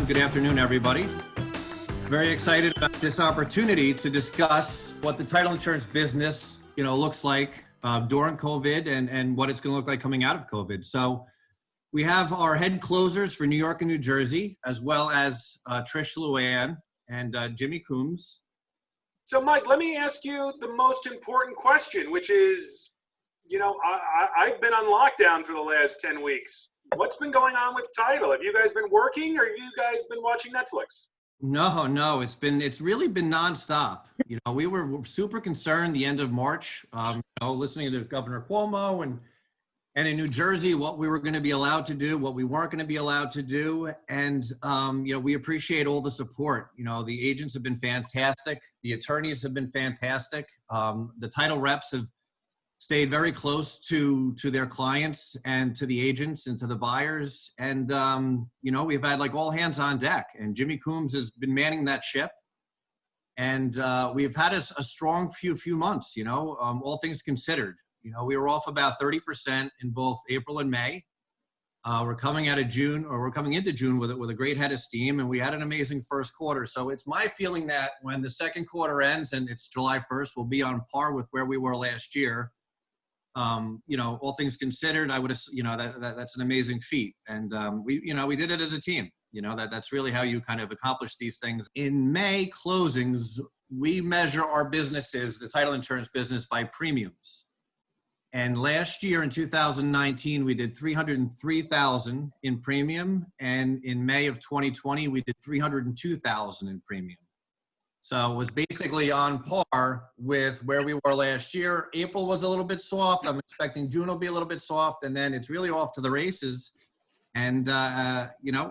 Good afternoon, everybody. Very excited about this opportunity to discuss what the title insurance business, looks like during COVID and what it's going to look like coming out of COVID. So we have our head closers for New York and New Jersey, as well as Tricia, LuAnn, and Jimmy Coombs. So, Mike, let me ask you the most important question, which is, I've been on lockdown for the last 10 weeks. What's been going on with title? Have you guys been working, or have you guys been watching Netflix? No, it's really been nonstop. We were super concerned the end of March, listening to Governor Cuomo and in New Jersey, what we were going to be allowed to do, what we weren't going to be allowed to do. And, we appreciate all the support. The agents have been fantastic. The attorneys have been fantastic. The title reps have stayed very close to their clients and to the agents and to the buyers. And, we've had like all hands on deck, and Jimmy Coombs has been manning that ship. And we've had a strong few months, all things considered. We were off about 30% in both April and May. We're coming into June with a great head of steam, and we had an amazing first quarter. So it's my feeling that when the second quarter ends and it's July 1st, we'll be on par with where we were last year. All things considered, I would, that's an amazing feat. And we did it as a team. That's really how you kind of accomplish these things. In May closings, we measure our businesses, the title insurance business, by premiums. And last year in 2019, we did $303,000 in premium. And in May of 2020, we did $302,000 in premium. So it was basically on par with where we were last year. April was a little bit soft. I'm expecting June will be a little bit soft, and then it's really off to the races. And,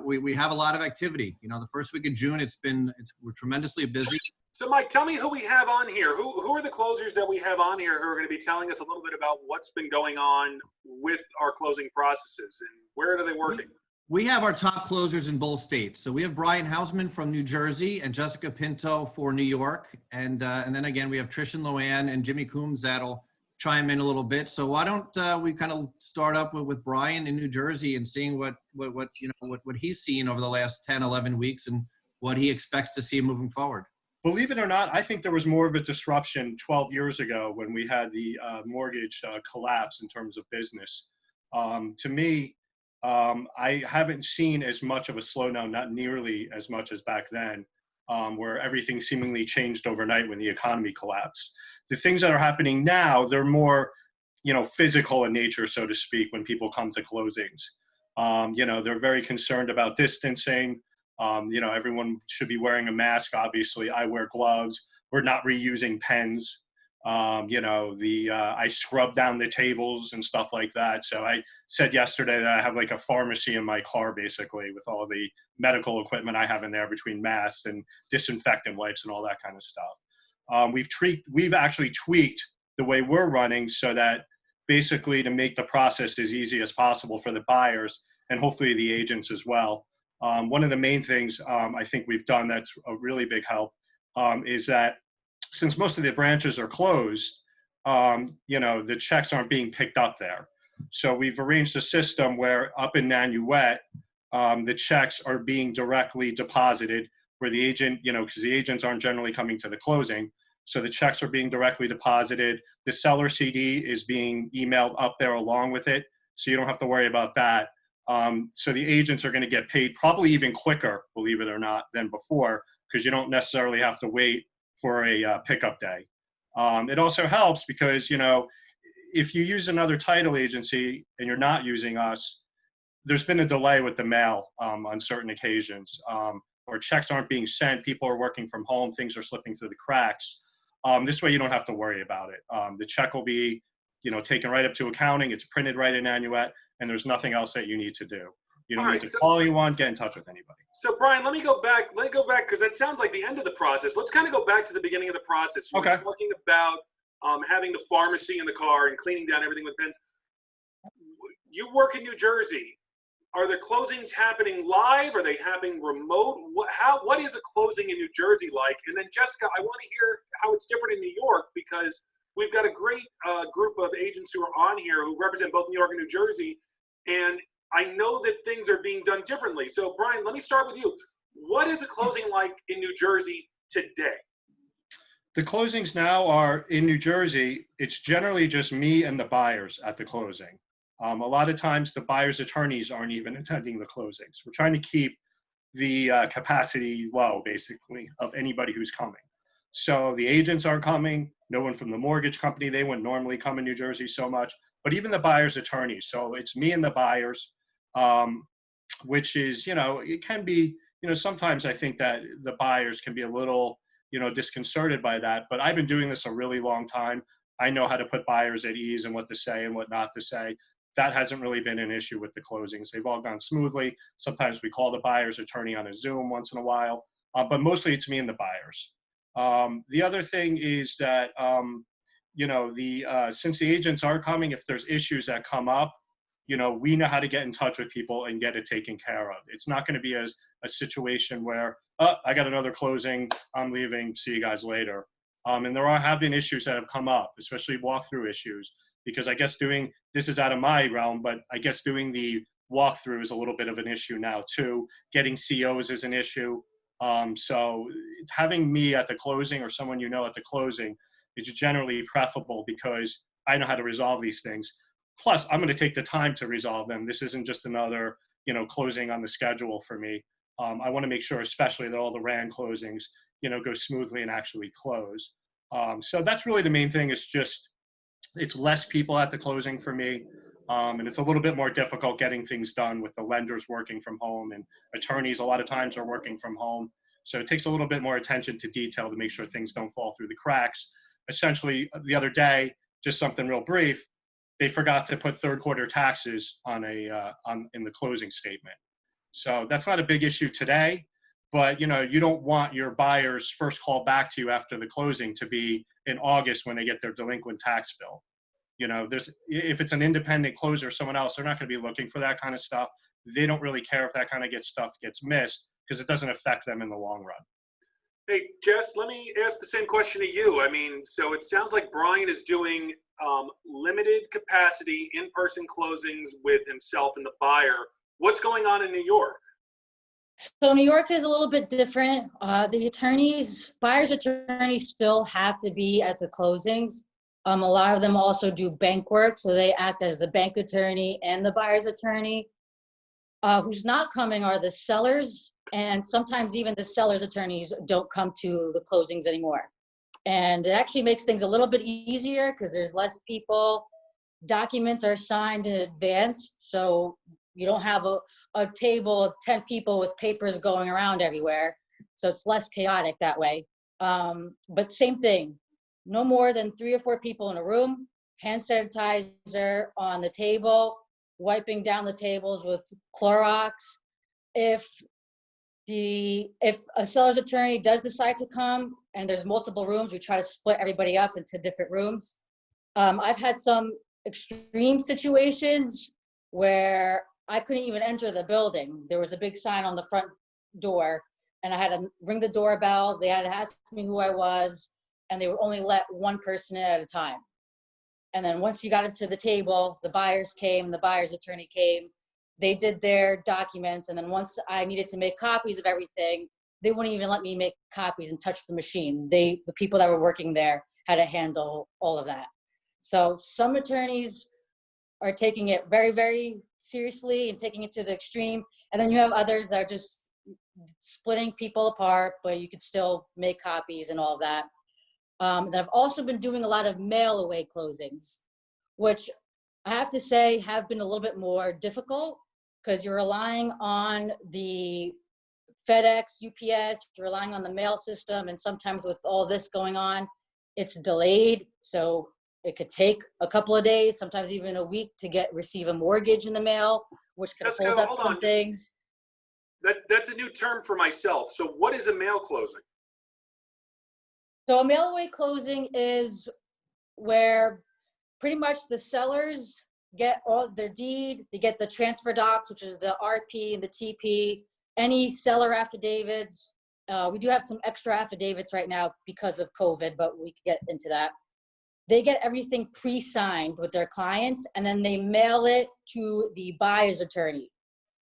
we have a lot of activity. The first week of June, we're tremendously busy. So, Mike, tell me who we have on here. Who are the closers that we have on here who are going to be telling us a little bit about what's been going on with our closing processes, and where are they working? We have our top closers in both states. So we have Brian Hausman from New Jersey and Jessica Pinto for New York. And then again, we have Tricia and LuAnn and Jimmy Coombs that'll chime in a little bit. So why don't we kind of start up with Brian in New Jersey and seeing what he's seen over the last 10, 11 weeks and what he expects to see moving forward. Believe it or not, I think there was more of a disruption 12 years ago when we had the mortgage collapse in terms of business. To me, I haven't seen as much of a slowdown, not nearly as much as back then, where everything seemingly changed overnight when the economy collapsed. The things that are happening now, they're more, physical in nature, so to speak, when people come to closings. They're very concerned about distancing. Everyone should be wearing a mask. Obviously, I wear gloves. We're not reusing pens. I scrub down the tables and stuff like that. So I said yesterday that I have like a pharmacy in my car, basically, with all the medical equipment I have in there between masks and disinfectant wipes and all that kind of stuff. We've actually tweaked the way we're running so that basically to make the process as easy as possible for the buyers and hopefully the agents as well. One of the main things I think we've done that's a really big help is that since most of the branches are closed, the checks aren't being picked up there. So we've arranged a system where up in Nanuet, the checks are being directly deposited where the agent, because the agents aren't generally coming to the closing. So the checks are being directly deposited. The seller CD is being emailed up there along with it. So you don't have to worry about that. So the agents are going to get paid probably even quicker, believe it or not, than before, because you don't necessarily have to wait for a pickup day. It also helps because, if you use another title agency and you're not using us, there's been a delay with the mail on certain occasions, or checks aren't being sent, people are working from home, things are slipping through the cracks. This way you don't have to worry about it. The check will be, taken right up to accounting, it's printed right in Nanuet, and there's nothing else that you need to do. You don't need to call anyone, get in touch with anybody. So Brian, let me go back because that sounds like the end of the process. Let's kind of go back to the beginning of the process. You were talking about having the pharmacy in the car and cleaning down everything with pens. You work in New Jersey. Are the closings happening live? Are they happening remote? What is a closing in New Jersey like? And then Jessica, I want to hear how it's different in New York, because we've got a great group of agents who are on here who represent both New York and New Jersey. And I know that things are being done differently. So Brian, let me start with you. What is a closing like in New Jersey today? The closings now are in New Jersey. It's generally just me and the buyers at the closing. A lot of times the buyers' attorneys aren't even attending the closings. We're trying to keep the capacity low, basically, of anybody who's coming. So the agents aren't coming, no one from the mortgage company, they wouldn't normally come in New Jersey so much, but even the buyer's attorneys. So it's me and the buyers, which is, it can be, sometimes I think that the buyers can be a little, disconcerted by that, but I've been doing this a really long time. I know how to put buyers at ease and what to say and what not to say. That hasn't really been an issue with the closings. They've all gone smoothly. Sometimes we call the buyer's attorney on a Zoom once in a while, but mostly it's me and the buyers. The other thing is that, since the agents are coming, if there's issues that come up, we know how to get in touch with people and get it taken care of. It's not going to be a situation where, oh, I got another closing, I'm leaving, see you guys later. And there have been issues that have come up, especially walkthrough issues, because I guess this is out of my realm, but I guess doing the walkthrough is a little bit of an issue now too. Getting COs is an issue. So having me at the closing or someone at the closing is generally preferable because I know how to resolve these things. Plus, I'm going to take the time to resolve them. This isn't just another, closing on the schedule for me. I want to make sure, especially that all the RAN closings, go smoothly and actually close. So that's really the main thing. It's less people at the closing for me. And it's a little bit more difficult getting things done with the lenders working from home and attorneys a lot of times are working from home. So it takes a little bit more attention to detail to make sure things don't fall through the cracks. Essentially, the other day, just something real brief, they forgot to put third quarter taxes in the closing statement. So that's not a big issue today, but you don't want your buyer's first call back to you after the closing to be in August when they get their delinquent tax bill. If it's an independent closer or someone else, they're not going to be looking for that kind of stuff. They don't really care if that kind of stuff gets missed because it doesn't affect them in the long run. Hey, Jess, let me ask the same question to you. I mean, so it sounds like Brian is doing limited capacity in-person closings with himself and the buyer. What's going on in New York? So New York is a little bit different. The buyer's attorneys still have to be at the closings. A lot of them also do bank work, so they act as the bank attorney and the buyer's attorney. Who's not coming are the sellers, and sometimes even the seller's attorneys don't come to the closings anymore. And it actually makes things a little bit easier because there's less people. Documents are signed in advance, so you don't have a table of 10 people with papers going around everywhere. So it's less chaotic that way. But same thing, no more than 3 or 4 people in a room, hand sanitizer on the table, wiping down the tables with Clorox. If a seller's attorney does decide to come and there's multiple rooms, we try to split everybody up into different rooms. I've had some extreme situations where I couldn't even enter the building. There was a big sign on the front door and I had to ring the doorbell. They had to ask me who I was and they would only let one person in at a time. And then once you got into the table, the buyers came, the buyer's attorney came, they did their documents. And then once I needed to make copies of everything, they wouldn't even let me make copies and touch the machine. The people that were working there had to handle all of that. So some attorneys are taking it very, very seriously and taking it to the extreme. And then you have others that are just splitting people apart, but you could still make copies and all that. And I've also been doing a lot of mail away closings, which I have to say have been a little bit more difficult because you're relying on the FedEx, UPS, you're relying on the mail system. And sometimes with all this going on, it's delayed. So it could take a couple of days, sometimes even a week to receive a mortgage in the mail, which could hold up some things. That's a new term for myself. So what is a mail closing? So a mail away closing is where pretty much the sellers get all their deed, they get the transfer docs, which is the RP and the TP, any seller affidavits. We do have some extra affidavits right now because of COVID, but we could get into that. They get everything pre-signed with their clients and then they mail it to the buyer's attorney.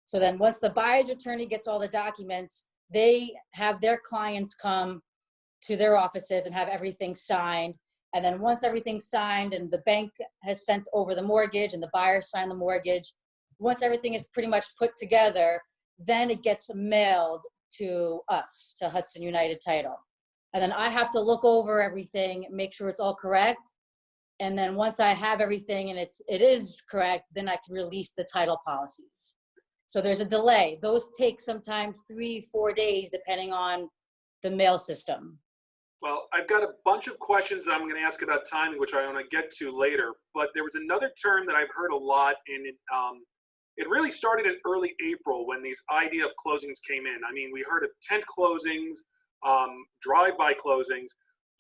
So then once the buyer's attorney gets all the documents, they have their clients come to their offices and have everything signed. And then once everything's signed and the bank has sent over the mortgage and the buyer signed the mortgage, once everything is pretty much put together, then it gets mailed to us, to Hudson United Title. And then I have to look over everything, make sure it's all correct. And then once I have everything and it is correct, then I can release the title policies. So there's a delay. Those take sometimes 3-4 days, depending on the mail system. Well, I've got a bunch of questions that I'm going to ask about timing, which I want to get to later. But there was another term that I've heard a lot, and it really started in early April when these idea of closings came in. I mean, we heard of tent closings, drive-by closings.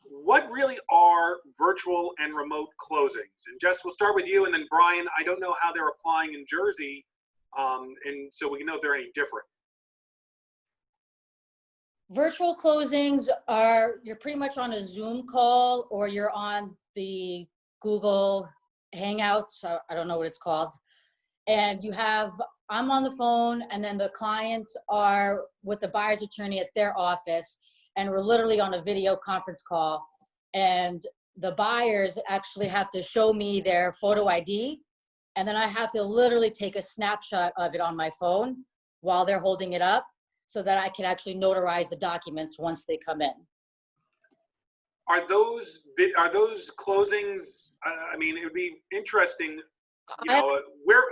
What really are virtual and remote closings? And Jess, we'll start with you, and then Brian, I don't know how they're applying in Jersey, and so we can know if they're any different. Virtual closings are, you're pretty much on a Zoom call or you're on the Google Hangouts, I don't know what it's called. And I'm on the phone and then the clients are with the buyer's attorney at their office and we're literally on a video conference call. And the buyers actually have to show me their photo ID. And then I have to literally take a snapshot of it on my phone while they're holding it up, so that I can actually notarize the documents once they come in. Are those closings? I mean, it would be interesting. You know,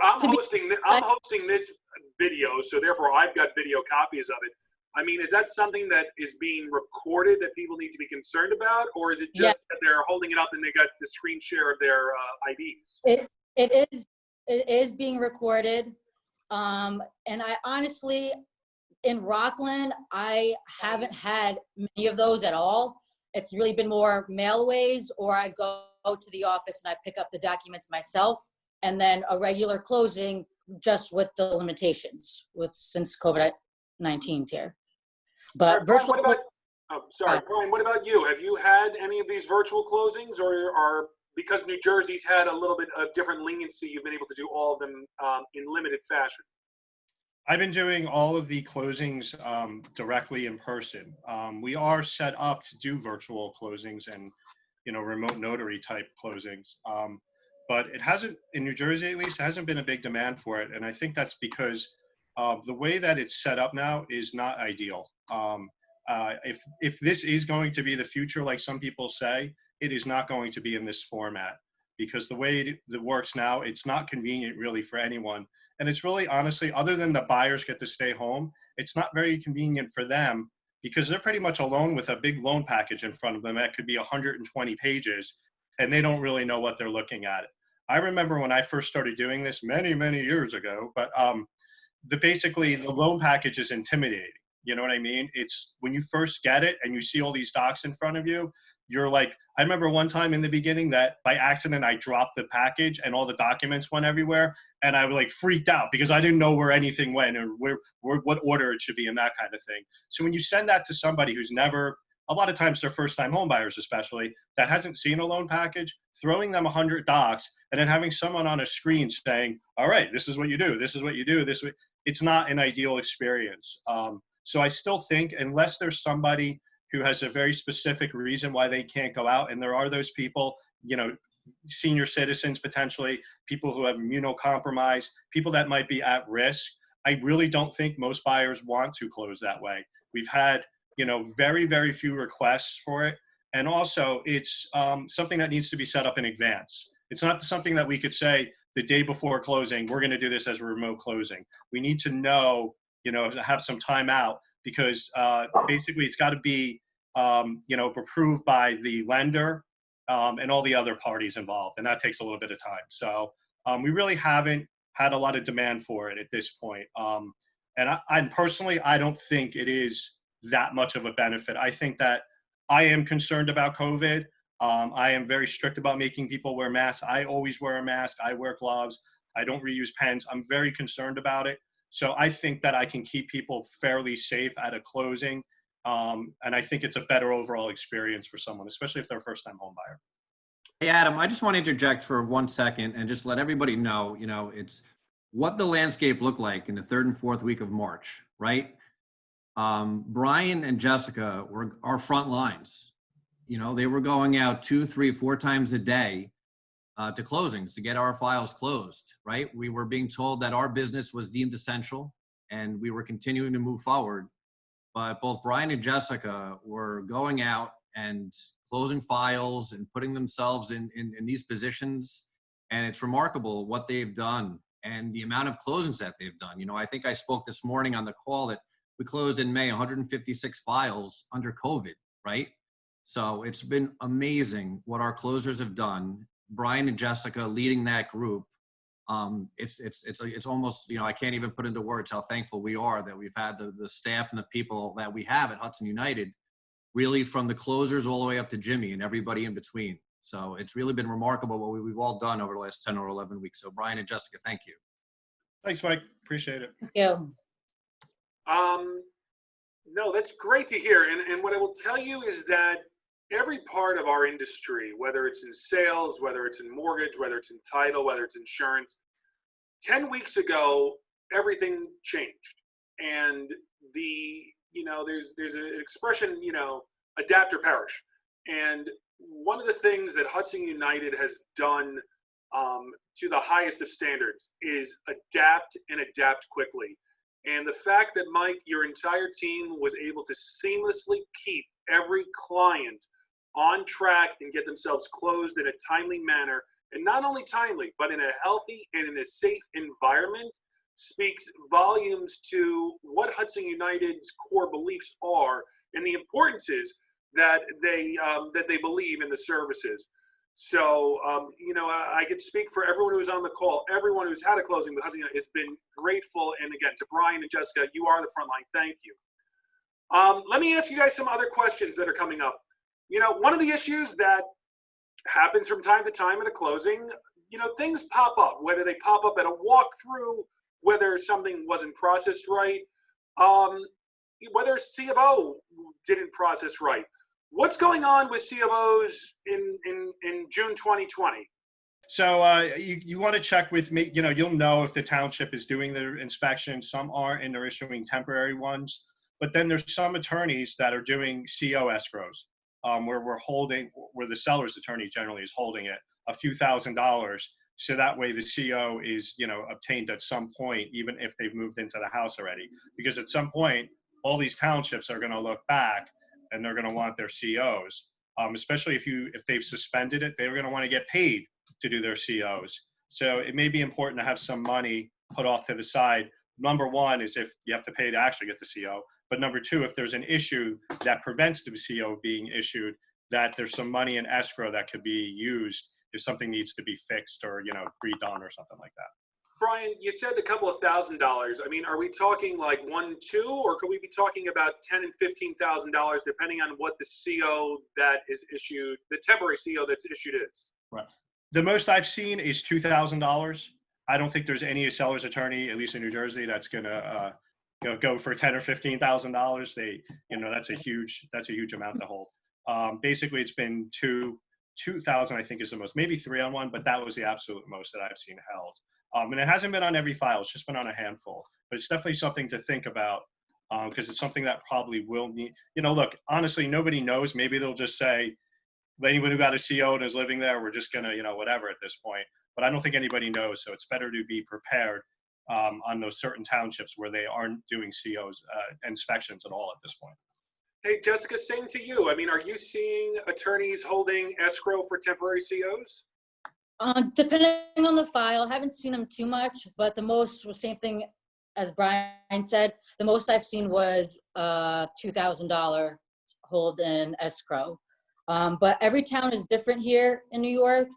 I'm hosting this video, so therefore I've got video copies of it. I mean, is that something that is being recorded that people need to be concerned about, or is it just that they're holding it up and they got the screen share of their IDs? It is being recorded, and I honestly, in Rockland, I haven't had many of those at all. It's really been more mailways, or I go to the office and I pick up the documents myself, and then a regular closing just with the limitations since COVID-19's here. But Brian, Brian, what about you? Have you had any of these virtual closings, or because New Jersey's had a little bit of different leniency, you've been able to do all of them in limited fashion? I've been doing all of the closings directly in person. We are set up to do virtual closings and, remote notary type closings. But it hasn't, in New Jersey at least, hasn't been a big demand for it. And I think that's because the way that it's set up now is not ideal. If this is going to be the future, like some people say, it is not going to be in this format, because the way it works now, it's not convenient really for anyone. And it's really, honestly, other than the buyers get to stay home, it's not very convenient for them, because they're pretty much alone with a big loan package in front of them that could be 120 pages, and they don't really know what they're looking at. I remember when I first started doing this many, many years ago, but basically the loan package is intimidating. You know what I mean? It's when you first get it and you see all these docs in front of you, you're like, I remember one time in the beginning that by accident I dropped the package and all the documents went everywhere, and I was like freaked out because I didn't know where anything went or what order it should be and that kind of thing. So when you send that to somebody who's never, a lot of times they're first-time home buyers especially, that hasn't seen a loan package, throwing them 100 docs and then having someone on a screen saying, all right, this is what you do, this is what you do, it's not an ideal experience. So I still think, unless there's somebody who has a very specific reason why they can't go out, and there are those people, senior citizens potentially, people who have immunocompromised, people that might be at risk, I really don't think most buyers want to close that way. We've had, very, very few requests for it. And also it's something that needs to be set up in advance. It's not something that we could say the day before closing, we're going to do this as a remote closing. We need to know, have some time out, because basically it's got to be, approved by the lender and all the other parties involved. And that takes a little bit of time. So we really haven't had a lot of demand for it at this point. And I personally, I don't think it is that much of a benefit. I think that I am concerned about COVID. I am very strict about making people wear masks. I always wear a mask. I wear gloves. I don't reuse pens. I'm very concerned about it. So I think that I can keep people fairly safe at a closing. And I think it's a better overall experience for someone, especially if they're a first-time home buyer. Hey, Adam, I just want to interject for 1 second and just let everybody know, it's what the landscape looked like in the 3rd and 4th week of March, right? Brian and Jessica were our front lines. You know, they were going out 2, 3, 4 times a day to closings to get our files closed, right? We were being told that our business was deemed essential and we were continuing to move forward. But both Brian and Jessica were going out and closing files and putting themselves in these positions. And it's remarkable what they've done and the amount of closings that they've done. You know, I think I spoke this morning on the call that we closed in May 156 files under COVID, right? So it's been amazing what our closers have done. Brian and Jessica leading that group. It's almost, you know, I can't even put into words how thankful we are that we've had the staff and the people that we have at Hudson United, really from the closers all the way up to Jimmy and everybody in between. So it's really been remarkable what we've all done over the last 10 or 11 weeks. So Brian and Jessica, thank you. Thanks, Mike. Appreciate it. Thank you. No, that's great to hear. And what I will tell you is that every part of our industry, whether it's in sales, whether it's in mortgage, whether it's in title, whether it's insurance, 10 weeks ago, everything changed. And there's an expression, adapt or perish. And one of the things that Hudson United has done to the highest of standards is adapt and adapt quickly. And the fact that, Mike, your entire team was able to seamlessly keep every client on track and get themselves closed in a timely manner, and not only timely, but in a healthy and in a safe environment, speaks volumes to what Hudson United's core beliefs are and the importance is that they believe in the services. So, I could speak for everyone who's on the call, everyone who's had a closing with Hudson United has been grateful. And again, to Brian and Jessica, you are the front line. Thank you. Let me ask you guys some other questions that are coming up. One of the issues that happens from time to time at a closing, things pop up, whether they pop up at a walkthrough, whether something wasn't processed right, whether C of O didn't process right. What's going on with C of Os in June 2020? So you want to check with me, you'll know if the township is doing their inspection. Some aren't, and they're issuing temporary ones. But then there's some attorneys that are doing CO escrows, where the seller's attorney generally is holding it a few $1,000s. So that way the CO is, obtained at some point, even if they've moved into the house already. Because at some point, all these townships are going to look back and they're going to want their COs, especially if they've suspended it, they're going to want to get paid to do their COs. So it may be important to have some money put off to the side. Number one is if you have to pay to actually get the CO. But number two, if there's an issue that prevents the CO being issued, that there's some money in escrow that could be used if something needs to be fixed or, redone or something like that. Brian, you said a couple of $1,000s. I mean, are we talking like 1, 2, or could we be talking about $10,000 and $15,000 depending on what the CO that is issued, the temporary CO that's issued is? Right. The most I've seen is $2,000. I don't think there's any seller's attorney, at least in New Jersey, that's gonna go for $10,000 or $15,000. That's a huge amount to hold. Basically, it's been 2,000, I think, is the most, maybe 3 on one, but that was the absolute most that I've seen held. And it hasn't been on every file; it's just been on a handful. But it's definitely something to think about because it's something that probably will need. Look, honestly, nobody knows. Maybe they'll just say, anyone who got a CO and is living there, we're just gonna, whatever at this point. But I don't think anybody knows, so it's better to be prepared on those certain townships where they aren't doing COs inspections at all at this point. Hey, Jessica, same to you. I mean, are you seeing attorneys holding escrow for temporary COs? Depending on the file, I haven't seen them too much, but the most was same thing as Brian said. The most I've seen was $2,000 hold in escrow. But every town is different here in New York.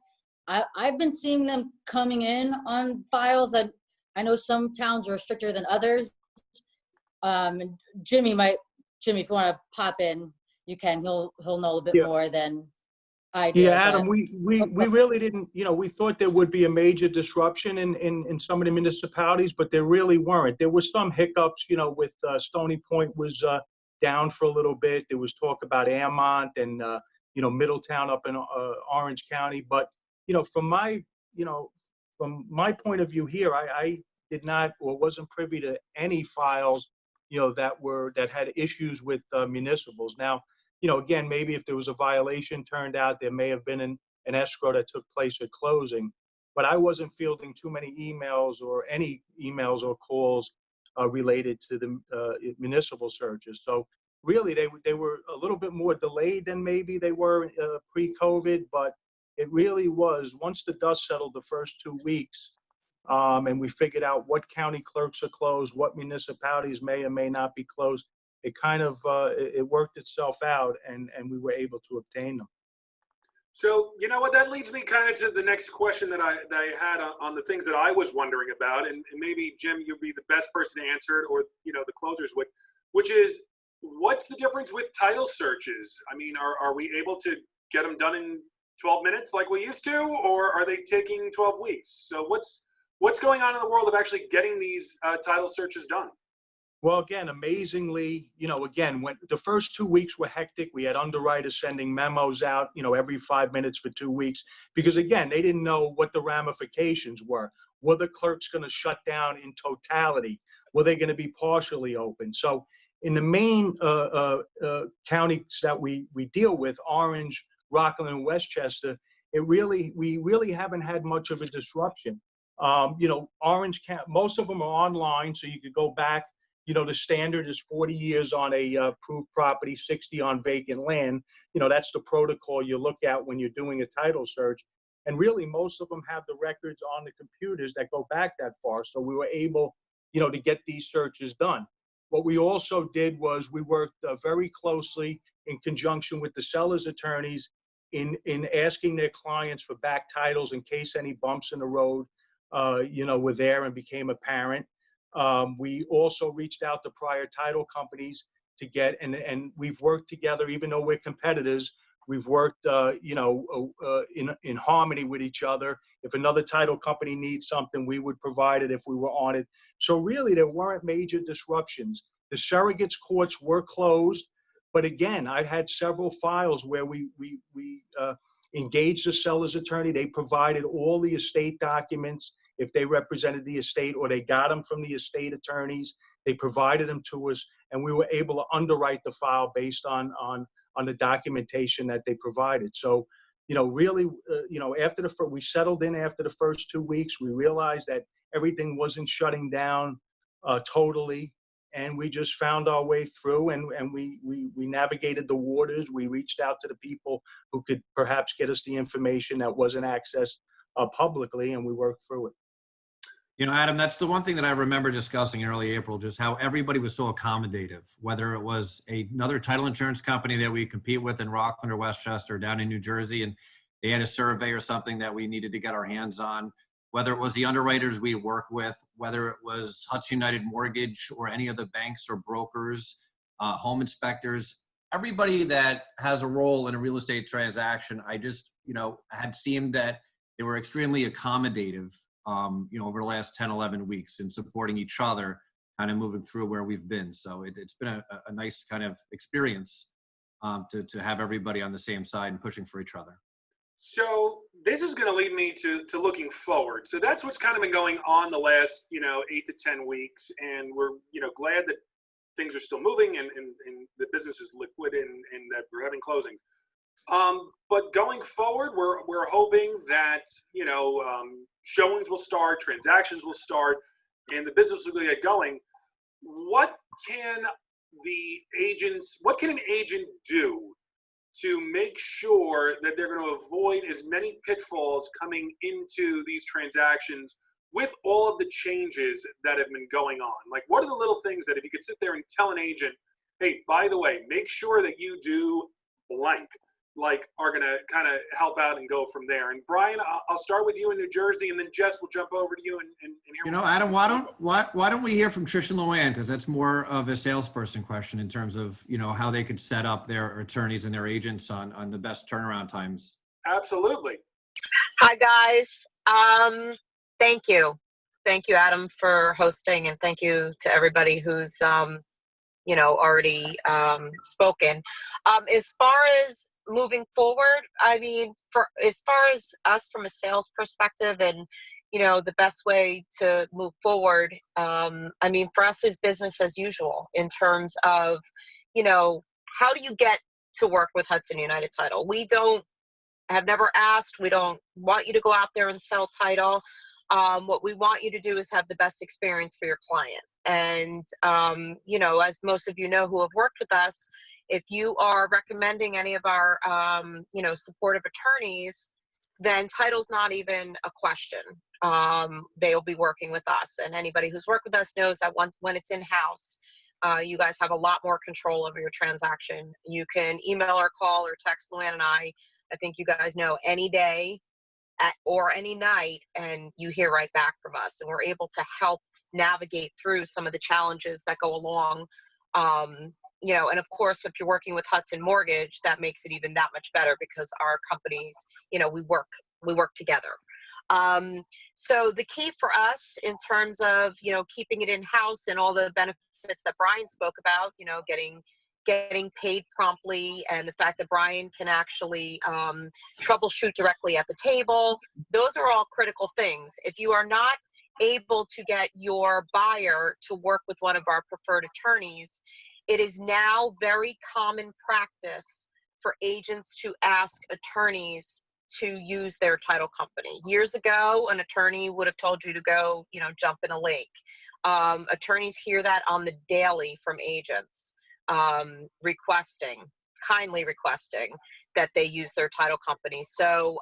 I've been seeing them coming in on files. I know some towns are stricter than others. Jimmy, if you want to pop in, you can. He'll know a bit more than I do. Yeah, Adam, we really didn't, we thought there would be a major disruption in some of the municipalities, but there really weren't. There was some hiccups, with Stony Point was down for a little bit. There was talk about Airmont and, Middletown up in Orange County. But, from my point of view here, I did not or wasn't privy to any files that had issues with municipals. Now, again, maybe if there was a violation turned out, there may have been an escrow that took place at closing, but I wasn't fielding too many emails or any emails or calls related to the municipal searches. So really, they were a little bit more delayed than maybe they were pre-COVID, but it really was, once the dust settled the first 2 weeks, and we figured out what county clerks are closed, what municipalities may or may not be closed, it kind of, it worked itself out, and we were able to obtain them. So, you know what, that leads me kind of to the next question that I had on the things that I was wondering about, and maybe, Jim, you'd be the best person to answer it, or, the closers would, which is, what's the difference with title searches? I mean, are we able to get them done in 12 minutes like we used to, or are they taking 12 weeks? So what's going on in the world of actually getting these title searches done? Well, again, amazingly, again, when the first 2 weeks were hectic, we had underwriters sending memos out, every 5 minutes for 2 weeks, because again, they didn't know what the ramifications were. Were the clerks going to shut down in totality? Were they going to be partially open? So in the main counties that we deal with, Orange, Rockland, and Westchester, we really haven't had much of a disruption. Orange, most of them are online, so you could go back. The standard is 40 years on a approved property, 60 on vacant land. That's the protocol you look at when you're doing a title search. And really, most of them have the records on the computers that go back that far. So we were able, to get these searches done. What we also did was we worked very closely in conjunction with the seller's attorneys in asking their clients for back titles in case any bumps in the road, were there and became apparent. We also reached out to prior title companies to get, and we've worked together, even though we're competitors, we've worked, in harmony with each other. If another title company needs something, we would provide it if we were on it. So really, there weren't major disruptions. The surrogates courts were closed, but again, I've had several files where we engaged the seller's attorney. They provided all the estate documents if they represented the estate, or they got them from the estate attorneys. They provided them to us, and we were able to underwrite the file based on the documentation that they provided. So, really, we settled in after the first 2 weeks. We realized that everything wasn't shutting down totally, and we just found our way through, and we navigated the waters. We reached out to the people who could perhaps get us the information that wasn't accessed publicly, and we worked through it. Adam, that's the one thing that I remember discussing in early April, just how everybody was so accommodative, whether it was another title insurance company that we compete with in Rockland or Westchester or down in New Jersey, and they had a survey or something that we needed to get our hands on, whether it was the underwriters we work with, whether it was Hudson United Mortgage or any of the banks or brokers, home inspectors, everybody that has a role in a real estate transaction, I just, had seen that they were extremely accommodative, over the last 10, 11 weeks in supporting each other, kind of moving through where we've been. So it's been a nice kind of experience to have everybody on the same side and pushing for each other. So this is going to lead me to looking forward. So that's what's kind of been going on the last, 8 to 10 weeks. And we're, glad that things are still moving and the business is liquid and that we're having closings. But going forward, we're hoping that, showings will start, transactions will start, and the business will get going. What can an agent do to make sure that they're going to avoid as many pitfalls coming into these transactions with all of the changes that have been going on? Like, what are the little things that if you could sit there and tell an agent, hey, by the way, make sure that you do blank, are going to kind of help out and go from there. And Brian, I'll start with you in New Jersey, and then Jess will jump over to you and hear. Adam, why don't we hear from Tricia and LuAnn, because that's more of a salesperson question in terms of how they could set up their attorneys and their agents on the best turnaround times. Absolutely. Hi guys. Thank you, Adam, for hosting, and thank you to everybody who's already spoken. As far as moving forward, I mean, as far as us from a sales perspective and the best way to move forward. I mean, for us, it's business as usual in terms of, how do you get to work with Hudson United Title? We have never asked. We don't want you to go out there and sell title. What we want you to do is have the best experience for your client. And, as most of you know who have worked with us, if you are recommending any of our, supportive attorneys, then title's not even a question. They'll be working with us. And anybody who's worked with us knows that when it's in-house, you guys have a lot more control over your transaction. You can email or call or text LuAnn and I think you guys know, any day or any night, and you hear right back from us. And we're able to help navigate through some of the challenges that go along. And of course, if you're working with Hudson Mortgage, that makes it even that much better because our companies, we work together. So the key for us in terms of, keeping it in-house and all the benefits that Brian spoke about, getting paid promptly, and the fact that Brian can actually troubleshoot directly at the table, those are all critical things. If you are not able to get your buyer to work with one of our preferred attorneys, it is now very common practice for agents to ask attorneys to use their title company. Years ago, an attorney would have told you to go, jump in a lake. Attorneys hear that on the daily from agents, kindly requesting that they use their title company. So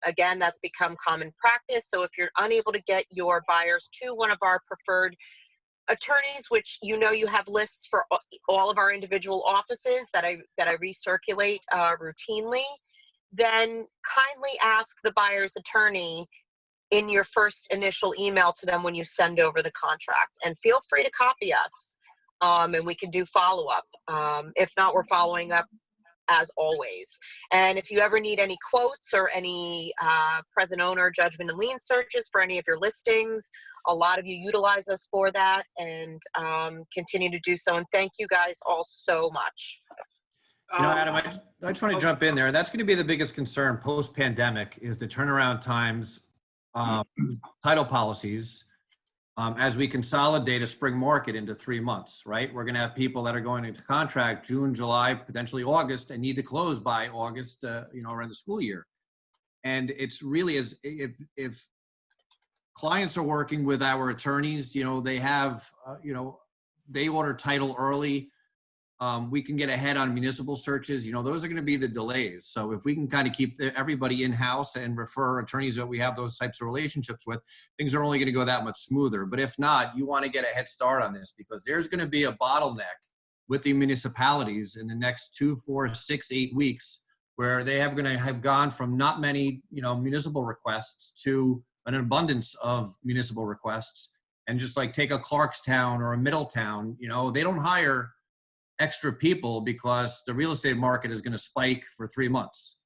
again, that's become common practice. So if you're unable to get your buyers to one of our preferred attorneys, which you have lists for all of our individual offices that I recirculate routinely, then kindly ask the buyer's attorney in your first initial email to them when you send over the contract, and feel free to copy us, and we can do follow-up. If not, we're following up as always. And if you ever need any quotes or any present owner judgment and lien searches for any of your listings, a lot of you utilize us for that, and continue to do so. And thank you guys all so much. Adam, I just want to jump in there. That's going to be the biggest concern post-pandemic is the turnaround times, title policies, as we consolidate a spring market into 3 months, right? We're going to have people that are going into contract June, July, potentially August, and need to close by August, around the school year. And it's really as if clients are working with our attorneys, they have, they order title early. We can get ahead on municipal searches. Those are going to be the delays. So if we can kind of keep everybody in-house and refer attorneys that we have those types of relationships with, things are only going to go that much smoother. But if not, you want to get a head start on this because there's going to be a bottleneck with the municipalities in the next 2, 4, 6, 8 weeks where they have going to have gone from not many, municipal requests to an abundance of municipal requests. And just like take a Clarkstown or a Middletown, they don't hire extra people because the real estate market is going to spike for 3 months.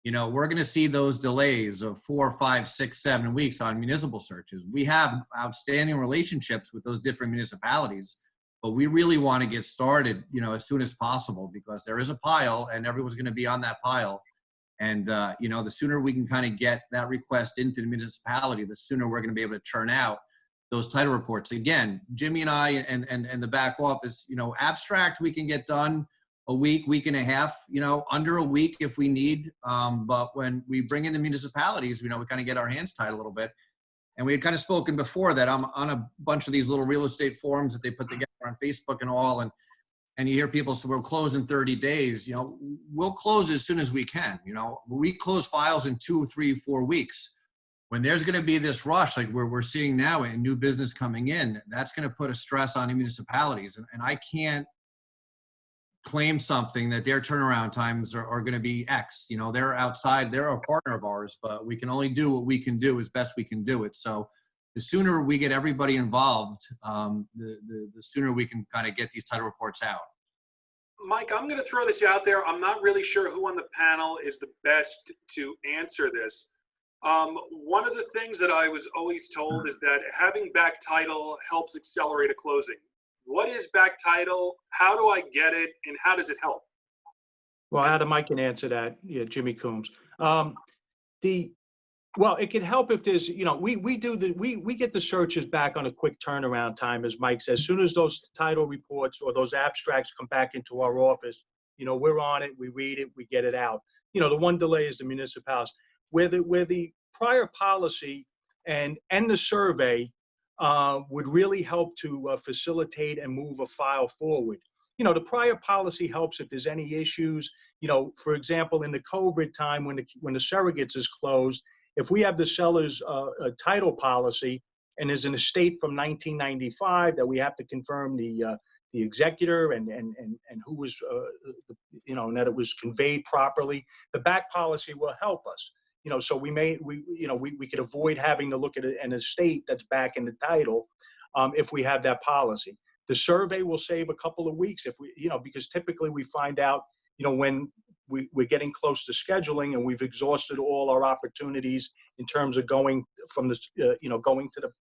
We're going to see those delays of 4, 5, 6, 7 weeks on municipal searches. We have outstanding relationships with those different municipalities, but we really want to get started, as soon as possible because there is a pile and everyone's going to be on that pile. And, the sooner we can kind of get that request into the municipality, the sooner we're going to be able to churn out those title reports. Again, Jimmy and I and the back office, abstract we can get done a week, week and a half, under a week if we need. But when we bring in the municipalities, we kind of get our hands tied a little bit. And we had kind of spoken before that I'm on a bunch of these little real estate forums that they put together on Facebook and all. And you hear people say, we'll close in 30 days. We'll close as soon as we can. We close files in 2, 3, 4 weeks. When there's going to be this rush, like we're seeing now in new business coming in, that's going to put a stress on the municipalities. And I can't claim something that their turnaround times are going to be X. They're outside, they're a partner of ours, but we can only do what we can do as best we can do it. So the sooner we get everybody involved, the sooner we can kind of get these title reports out. Mike, I'm going to throw this out there. I'm not really sure who on the panel is the best to answer this. One of the things that I was always told is that having back title helps accelerate a closing. What is back title? How do I get it? And how does it help? Well, Adam, I can answer that. Yeah, Jimmy Coombs. Well, it can help if there's, we get the searches back on a quick turnaround time, as Mike says. As soon as those title reports or those abstracts come back into our office, we're on it, we read it, we get it out. The one delay is the municipalities. Where the prior policy and the survey would really help to facilitate and move a file forward. The prior policy helps if there's any issues. For example, in the COVID time when the surrogates is closed, if we have the seller's title policy and there's an estate from 1995 that we have to confirm the executor and who was, and that it was conveyed properly, the back policy will help us. So we could avoid having to look at an estate that's back in the title if we have that policy. The survey will save a couple of weeks if we, because typically we find out, when we're getting close to scheduling and we've exhausted all our opportunities in terms of going from the, going to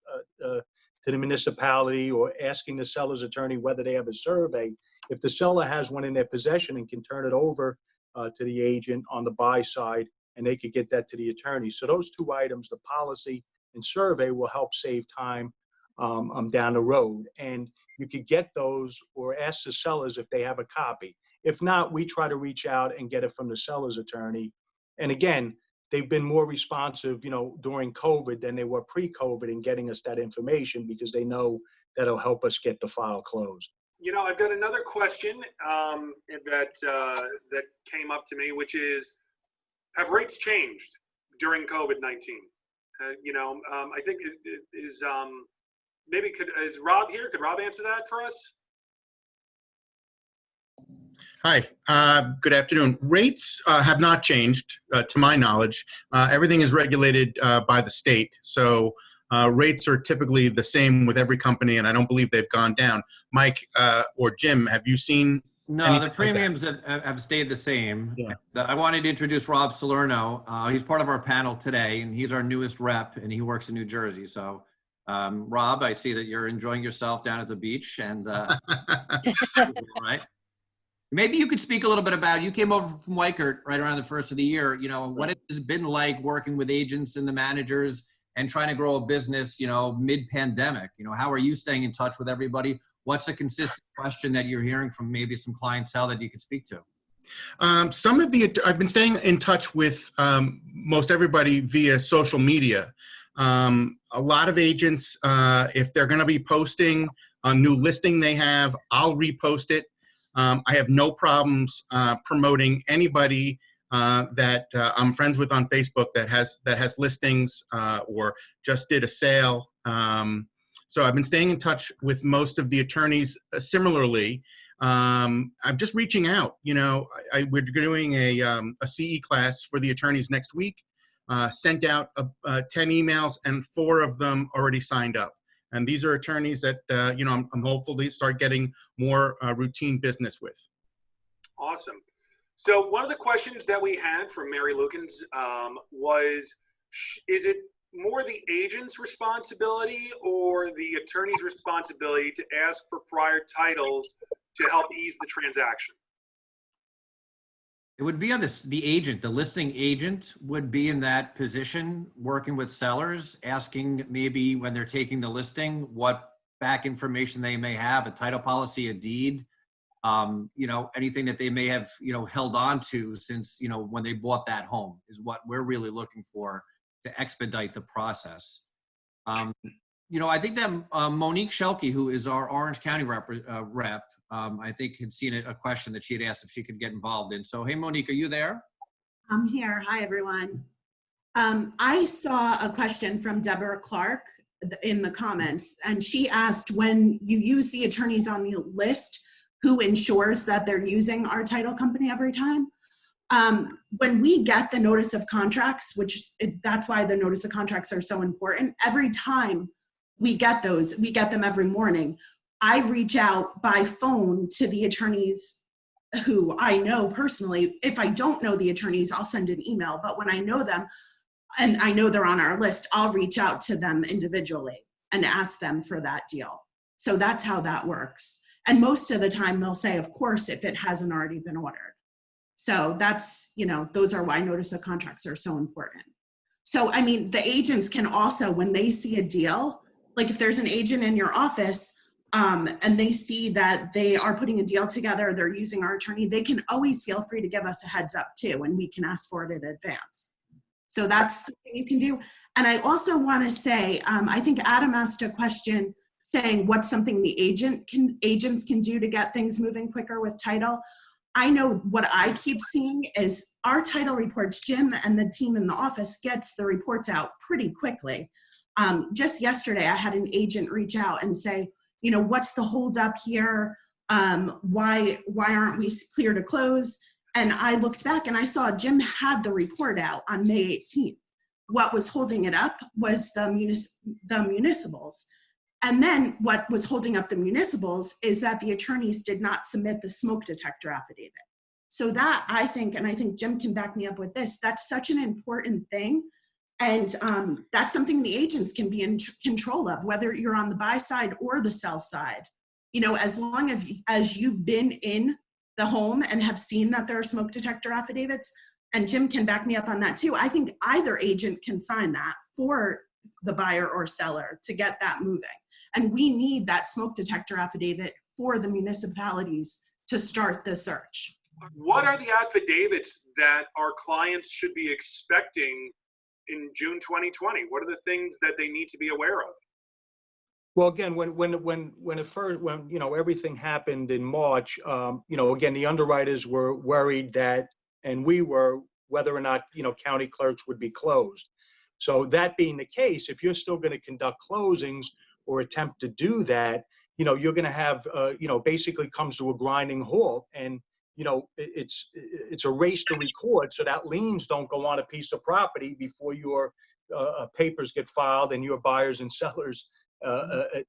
the municipality or asking the seller's attorney whether they have a survey. If the seller has one in their possession and can turn it over to the agent on the buy side, and they could get that to the attorney. So those two items, the policy and survey, will help save time down the road. And you could get those or ask the sellers if they have a copy. If not, we try to reach out and get it from the seller's attorney. And again, they've been more responsive, during COVID than they were pre-COVID in getting us that information because they know that'll help us get the file closed. I've got another question that came up to me, which is, have rates changed during COVID-19? I think is Rob here? Could Rob answer that for us? Hi, good afternoon. Rates have not changed, to my knowledge. Everything is regulated by the state. So rates are typically the same with every company, and I don't believe they've gone down. Mike or Jim, have you seen? No, the premiums have stayed the same. Yeah. I wanted to introduce Rob Salerno. He's part of our panel today, and he's our newest rep, and he works in New Jersey. So, Rob, I see that you're enjoying yourself down at the beach, and right. Maybe you could speak a little bit about, you came over from Weikert right around the first of the year. What has it been like working with agents and the managers and trying to grow a business, mid-pandemic? How are you staying in touch with everybody? What's a consistent question that you're hearing from maybe some clientele that you could speak to? I've been staying in touch with most everybody via social media. A lot of agents, if they're going to be posting a new listing they have, I'll repost it. I have no problems promoting anybody that I'm friends with on Facebook that has listings or just did a sale. So I've been staying in touch with most of the attorneys similarly. I'm just reaching out. We're doing a CE class for the attorneys next week. Sent out 10 emails and 4 of them already signed up. And these are attorneys that, I'm hopeful to start getting more routine business with. Awesome. So one of the questions that we had from Mary Lukens was, is it more the agent's responsibility or the attorney's responsibility to ask for prior titles to help ease the transaction? It would be on the agent, the listing agent would be in that position, working with sellers, asking maybe when they're taking the listing, what back information they may have, a title policy, a deed, anything that they may have, held on to since, when they bought that home is what we're really looking for to expedite the process. I think that Monique Schelke, who is our Orange County rep, I think had seen a question that she had asked if she could get involved in. So, hey, Monique, are you there? I'm here. Hi, everyone. I saw a question from Deborah Clark in the comments, and she asked, when you use the attorneys on the list, who ensures that they're using our title company every time? When we get the notice of contracts, that's why the notice of contracts are so important, every time we get those, we get them every morning. I reach out by phone to the attorneys who I know personally. If I don't know the attorneys, I'll send an email. But when I know them and I know they're on our list, I'll reach out to them individually and ask them for that deal. So that's how that works. And most of the time they'll say, of course, if it hasn't already been ordered. So that's, those are why notice of contracts are so important. So, I mean, the agents can also, when they see a deal, like if there's an agent in your office and they see that they are putting a deal together, they're using our attorney, they can always feel free to give us a heads up too, and we can ask for it in advance. So that's something you can do. And I also want to say, I think Adam asked a question saying what's something the agents can do to get things moving quicker with title. I know what I keep seeing is our title reports, Jim and the team in the office gets the reports out pretty quickly. Just yesterday, I had an agent reach out and say, you know, what's the holdup here? Why aren't we clear to close? And I looked back and I saw Jim had the report out on May 18th. What was holding it up was the municipals. And then what was holding up the municipals is that the attorneys did not submit the smoke detector affidavit. So that, I think, and I think Jim can back me up with this, that's such an important thing. And that's something the agents can be in control of, whether you're on the buy side or the sell side. You know, as long as you've been in the home and have seen that there are smoke detector affidavits, and Jim can back me up on that too, I think either agent can sign that for the buyer or seller to get that moving. And we need that smoke detector affidavit for the municipalities to start the search. What are the affidavits that our clients should be expecting in June 2020? What are the things that they need to be aware of? Well, again, when you know, everything happened in March, you know, again, the underwriters were worried that, and we were, whether or not, you know, county clerks would be closed. So that being the case, if you're still going to conduct closings or attempt to do that, you know, you're going to have, you know, basically comes to a grinding halt. And, you know, it's a race to record so that liens don't go on a piece of property before your papers get filed and your buyers and sellers, the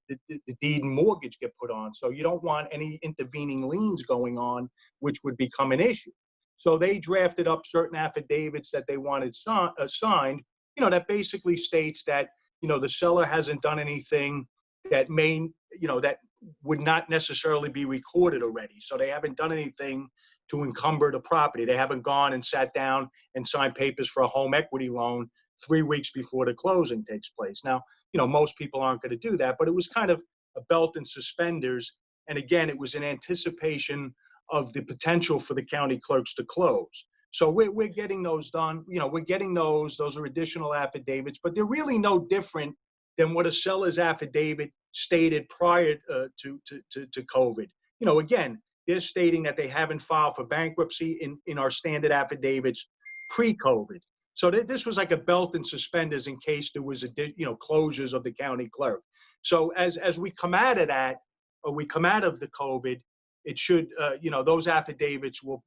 deed and mortgage get put on. So you don't want any intervening liens going on, which would become an issue. So they drafted up certain affidavits that they wanted signed, you know, that basically states that, you know, the seller hasn't done anything that may, you know, that would not necessarily be recorded already. So they haven't done anything to encumber the property. They haven't gone and sat down and signed papers for a home equity loan 3 weeks before the closing takes place. Now, you know, most people aren't going to do that, but it was kind of a belt and suspenders. And again, it was in anticipation of the potential for the county clerks to close. So we're getting those done. You know, we're getting those are additional affidavits, but they're really no different than what a seller's affidavit stated prior to COVID. You know, again, they're stating that they haven't filed for bankruptcy in our standard affidavits pre-COVID. So this was like a belt and suspenders in case there was, you know, closures of the county clerk. So as we come out of that, or we come out of the COVID, it should, you know, those affidavits will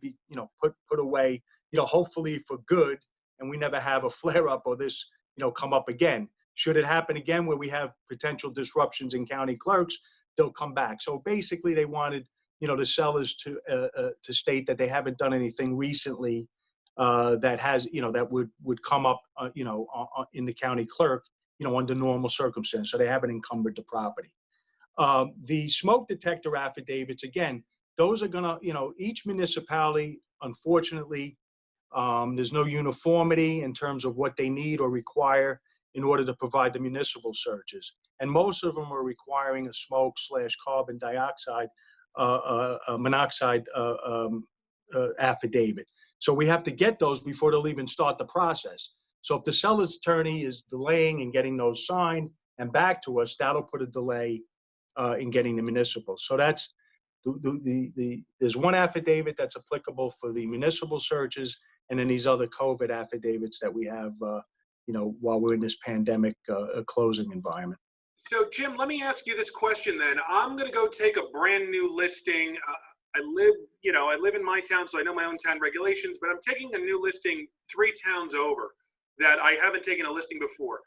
be, you know, put away, you know, hopefully for good, and we never have a flare up or this, you know, come up again. Should it happen again where we have potential disruptions in county clerks, they'll come back. So basically they wanted, you know, the sellers to state that they haven't done anything recently that has, you know, that would come up, you know, in the county clerk, you know, under normal circumstances. So they haven't encumbered the property. The smoke detector affidavits, again, those are gonna, you know, each municipality, unfortunately, there's no uniformity in terms of what they need or require in order to provide the municipal searches. And most of them are requiring a smoke/carbon dioxide, monoxide affidavit. So we have to get those before they'll even start the process. So if the seller's attorney is delaying in getting those signed and back to us, that'll put a delay in getting the municipal. So that's there's one affidavit that's applicable for the municipal searches, and then these other COVID affidavits that we have, you know, while we're in this pandemic closing environment. So Jim, let me ask you this question then. I'm going to go take a brand new listing. I live in my town, so I know my own town regulations, but I'm taking a new listing 3 towns over that I haven't taken a listing before.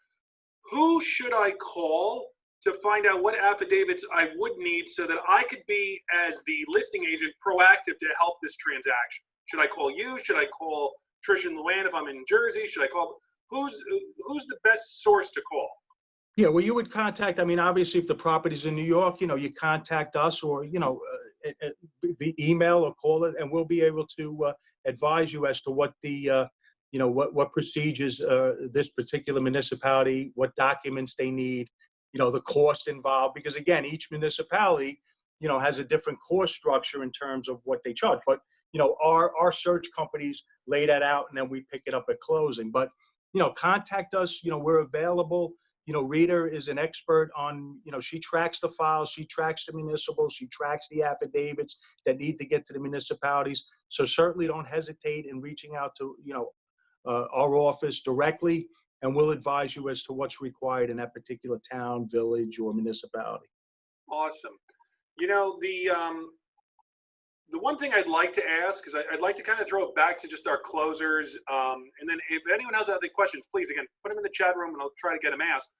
Who should I call to find out what affidavits I would need so that I could be, as the listing agent, proactive to help this transaction? Should I call you? Should I call Tricia and LuAnn if I'm in Jersey? Should I call, who's the best source to call? Yeah, well, you would contact, I mean, obviously if the property's in New York, you know, you contact us, or, you know, the email or call it, and we'll be able to advise you as to what the what procedures this particular municipality, what documents they need, the cost involved, because again, each municipality, has a different cost structure in terms of what they charge. But, our search companies lay that out and then we pick it up at closing. But, contact us, we're available. Rita is an expert on, she tracks the files, she tracks the municipals, she tracks the affidavits that need to get to the municipalities. So certainly don't hesitate in reaching out to, our office directly, and we'll advise you as to what's required in that particular town, village, or municipality. Awesome. The one thing I'd like to ask is I'd like to kind of throw it back to just our closers. And then if anyone else has any questions, please, again, put them in the chat room and I'll try to get them asked.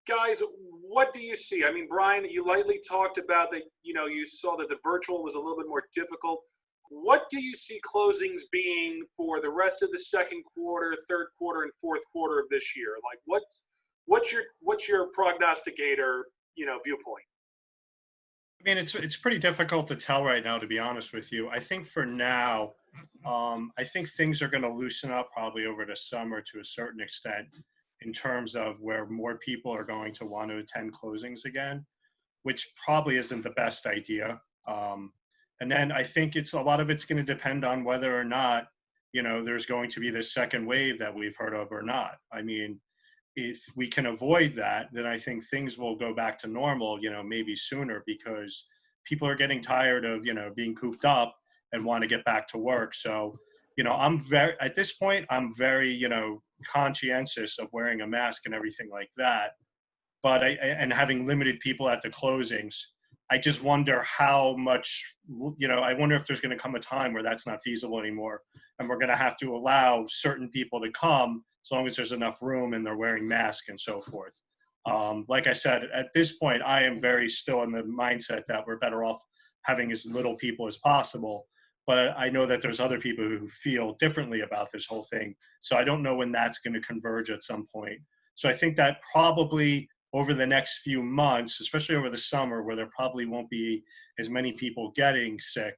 Guys, what do you see? I mean, Brian, you lightly talked about that, you saw that the virtual was a little bit more difficult. What do you see closings being for the rest of the second quarter, third quarter, and fourth quarter of this year? Like, what's your prognosticator, viewpoint? I mean, it's pretty difficult to tell right now, to be honest with you. I think for now, I think things are going to loosen up probably over the summer to a certain extent in terms of where more people are going to want to attend closings again, which probably isn't the best idea. And then I think a lot of it's going to depend on whether or not, there's going to be this second wave that we've heard of or not. I mean, if we can avoid that, then I think things will go back to normal, maybe sooner, because people are getting tired of, being cooped up and want to get back to work. So, at this point, I'm very, conscientious of wearing a mask and everything like that. But and having limited people at the closings, I just wonder how much, I wonder if there's going to come a time where that's not feasible anymore. And we're going to have to allow certain people to come as long as there's enough room and they're wearing masks and so forth. Like I said, at this point, I am very still in the mindset that we're better off having as little people as possible. But I know that there's other people who feel differently about this whole thing. So I don't know when that's going to converge at some point. So I think that probably over the next few months, especially over the summer, where there probably won't be as many people getting sick,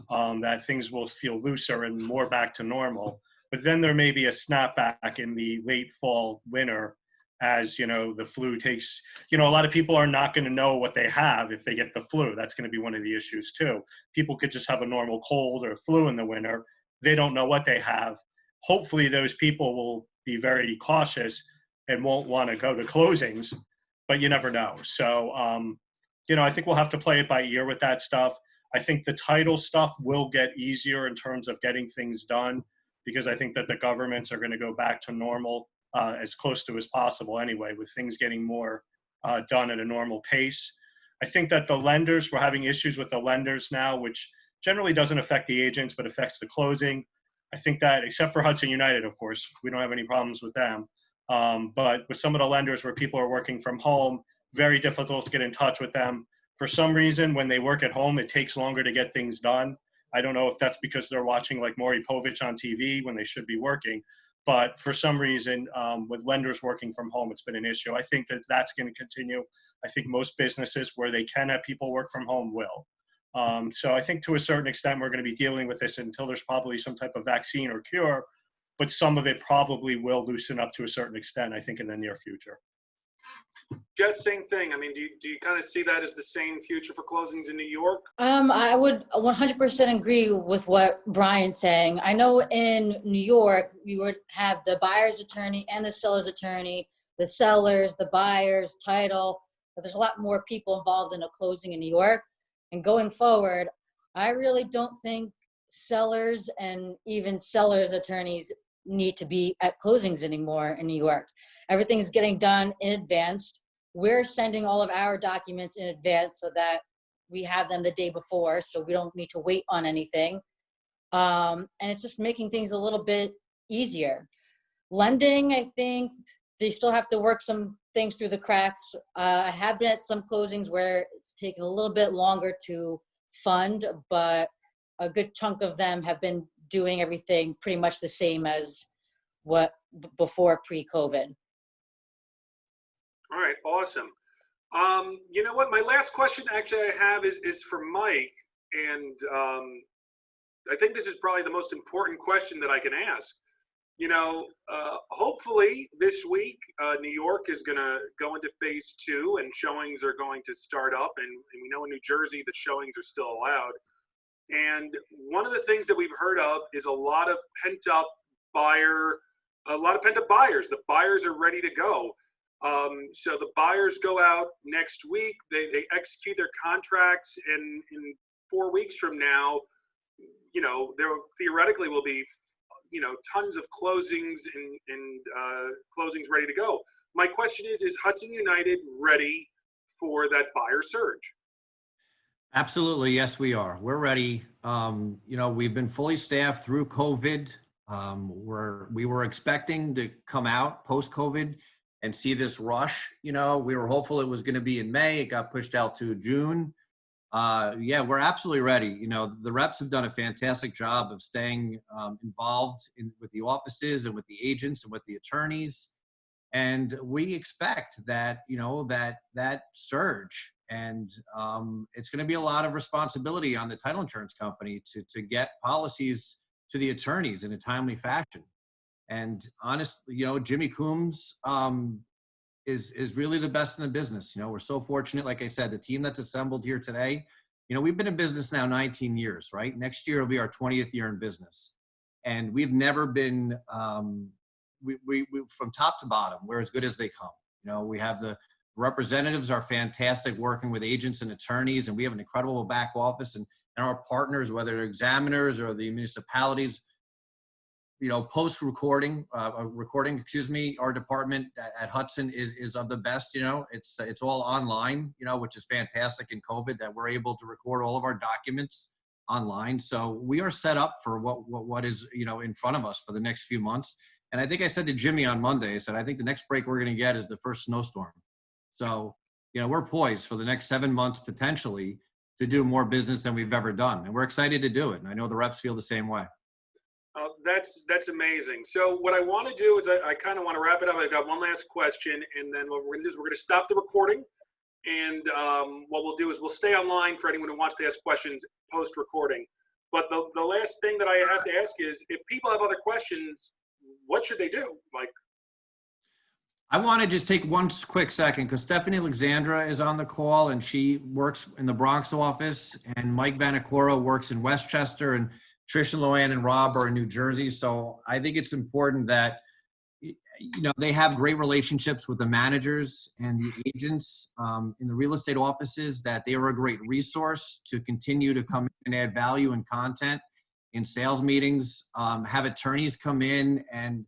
that things will feel looser and more back to normal. But then there may be a snapback in the late fall, winter, as the flu takes, a lot of people are not going to know what they have if they get the flu. That's going to be one of the issues too. People could just have a normal cold or flu in the winter. They don't know what they have. Hopefully those people will be very cautious and won't want to go to closings, but you never know. So, I think we'll have to play it by ear with that stuff. I think the title stuff will get easier in terms of getting things done, because I think that the governments are going to go back to normal as close to as possible anyway, with things getting more done at a normal pace. I think that the lenders, we're having issues with the lenders now, which generally doesn't affect the agents, but affects the closing. I think that, except for Hudson United, of course, we don't have any problems with them. But with some of the lenders where people are working from home, very difficult to get in touch with them. For some reason, when they work at home, it takes longer to get things done. I don't know if that's because they're watching like Maury Povich on TV when they should be working. But for some reason, with lenders working from home, it's been an issue. I think that that's going to continue. I think most businesses where they can have people work from home will. So I think to a certain extent, we're going to be dealing with this until there's probably some type of vaccine or cure. But some of it probably will loosen up to a certain extent, I think, in the near future. Just same thing. I mean, do you kind of see that as the same future for closings in New York? I would 100% agree with what Brian's saying. I know in New York, we would have the buyer's attorney and the seller's attorney, the sellers, the buyers, title. But there's a lot more people involved in a closing in New York. And going forward, I really don't think sellers and even sellers' attorneys need to be at closings anymore in New York. Everything's getting done in advance. We're sending all of our documents in advance so that we have them the day before, so we don't need to wait on anything. And it's just making things a little bit easier. Lending, I think they still have to work some things through the cracks. I have been at some closings where it's taken a little bit longer to fund, but a good chunk of them have been doing everything pretty much the same as what before pre-COVID. All right, awesome. You know what? My last question actually I have is for Mike. And I think this is probably the most important question that I can ask. You know, hopefully this week, New York is going to go into phase 2 and showings are going to start up. And we know in New Jersey that showings are still allowed. And one of the things that we've heard of is a lot of pent-up buyers. The buyers are ready to go. So the buyers go out next week. They execute their contracts, and in 4 weeks from now, you know, there theoretically will be, you know, tons of closings and closings ready to go. My question is Hudson United ready for that buyer surge? Absolutely, yes, we are. We're ready. You know, we've been fully staffed through COVID. We were expecting to come out post-COVID and see this rush. You know, we were hopeful it was going to be in May. It got pushed out to June. Yeah, we're absolutely ready. You know, the reps have done a fantastic job of staying involved with the offices and with the agents and with the attorneys. And we expect that, you know, that surge. And it's going to be a lot of responsibility on the title insurance company to get policies to the attorneys in a timely fashion. And honestly, you know, Jimmy Coombs is really the best in the business. You know, we're so fortunate. Like I said, the team that's assembled here today, you know, we've been in business now 19 years, right? Next year will be our 20th year in business. And we've never been, we from top to bottom, we're as good as they come. You know, we have the representatives are fantastic working with agents and attorneys, and we have an incredible back office, and our partners, whether they're examiners or the municipalities, you know, recording, our department at Hudson is of the best. You know, it's all online, you know, which is fantastic in COVID that we're able to record all of our documents online. So we are set up for what is, you know, in front of us for the next few months. And I think I said to Jimmy on Monday, I said, I think the next break we're going to get is the first snowstorm. So, you know, we're poised for the next 7 months potentially to do more business than we've ever done. And we're excited to do it. And I know the reps feel the same way. That's amazing. So what I want to do is I kind of want to wrap it up. I've got one last question, and then what we're going to do is we're going to stop the recording. And what we'll do is we'll stay online for anyone who wants to ask questions post-recording. But the last thing that I have to ask is, if people have other questions, what should they do? Like, I want to just take one quick second because Stephanie Alexandra is on the call, and she works in the Bronx office, and Mike Vanacoro works in Westchester, and Tricia, LuAnn, and Rob are in New Jersey. So I think it's important that, you know, they have great relationships with the managers and the agents in the real estate offices, that they are a great resource to continue to come in and add value and content in sales meetings, have attorneys come in and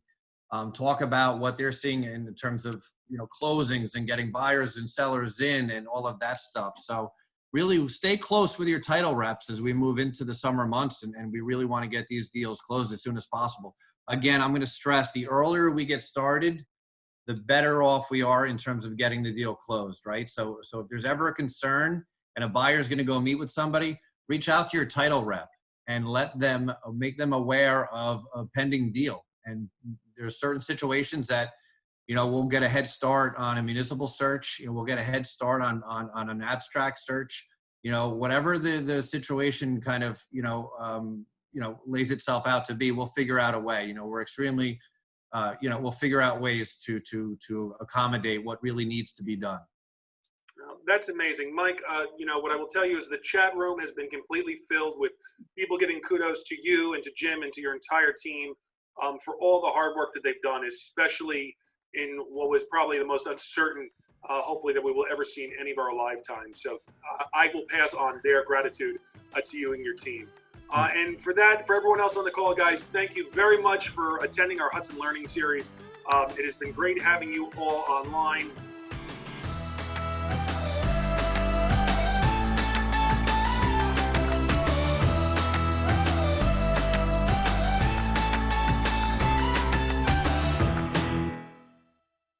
talk about what they're seeing in terms of, you know, closings and getting buyers and sellers in and all of that stuff. So really stay close with your title reps as we move into the summer months, and we really want to get these deals closed as soon as possible. Again, I'm going to stress, the earlier we get started, the better off we are in terms of getting the deal closed, right? So if there's ever a concern and a buyer's going to go meet with somebody, reach out to your title rep and make them aware of a pending deal. And there's certain situations that, you know, we'll get a head start on a municipal search. You know, we'll get a head start on an abstract search. You know, whatever the situation kind of, lays itself out to be, we'll figure out a way. You know, we're extremely, we'll figure out ways to accommodate what really needs to be done. That's amazing. Mike, what I will tell you is the chat room has been completely filled with people giving kudos to you and to Jim and to your entire team for all the hard work that they've done, especially in what was probably the most uncertain, hopefully, that we will ever see in any of our lifetimes. So I will pass on their gratitude to you and your team. And for everyone else on the call, guys, thank you very much for attending our Hudson Learning Series. It has been great having you all online.